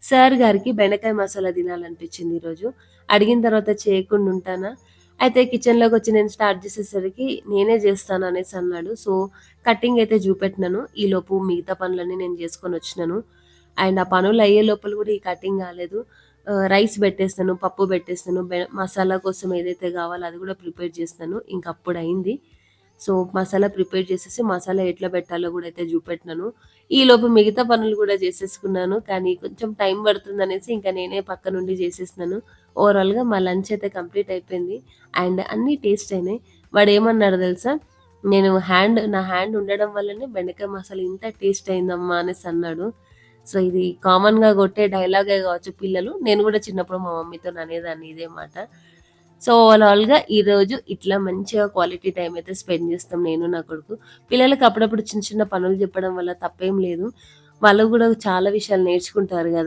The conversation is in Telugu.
సార్ గారికి బెండకాయ మసాలా తినాలనిపించింది ఈరోజు. అడిగిన తర్వాత చేయకుండా ఉంటానా? అయితే కిచెన్‌లోకొచ్చి నేను స్టార్ట్ చేసేసరికి నేనే చేస్తాను అనేసి అన్నాడు. సో, కటింగ్ అయితే చూపెట్టినాను. ఈలోపు మిగతా పనులన్నీ నేను చేసుకొనొచ్చినాను. అండ్ ఆ పనులు అయ్యే లోపల కూడా ఈ కటింగ్ కాలేదు. రైస్ పెట్టేసాను, పప్పు పెట్టేసాను. మసాలా కోసం ఏదైతే కావాలో అది కూడా ప్రిపేర్ చేసినాను. ఇంక అప్పుడయింది. సో, మసాలా ప్రిపేర్ చేసేసి మసాలా ఎట్లా పెట్టాలో కూడా అయితే చూపెట్టినాను. ఈలోపు మిగతా పనులు కూడా చేసేసుకున్నాను. కానీ కొంచెం టైం పడుతుందనేసి ఇంక నేనే పక్క నుండి చేసేసినాను. ఓవరాల్‌గా మా లంచ్ అయితే కంప్లీట్ అయిపోయింది. అండ్ అన్నీ టేస్ట్ అయినాయి. వాడేమన్నాడో తెలుసా? నా హ్యాండ్ ఉండడం వల్లనే బెండకాయ మసాలా ఇంత టేస్ట్ అయిందమ్మా అనేసి అన్నాడు. సో, ఇది కామన్‌గా కొట్టే డైలాగే కావచ్చు పిల్లలు. నేను కూడా చిన్నప్పుడు మా మమ్మీతోని అనేదాన్ని ఇదే మాట. సో, ఓవరాల్‌గా ఈరోజు ఇట్లా మంచిగా క్వాలిటీ టైమ్ అయితే స్పెండ్ చేస్తాం నేను, నా కొడుకు. పిల్లలకి అప్పుడప్పుడు చిన్న చిన్న పనులు చెప్పడం వల్ల తప్పేం లేదు. వాళ్ళు కూడా చాలా విషయాలు నేర్చుకుంటారు గదా!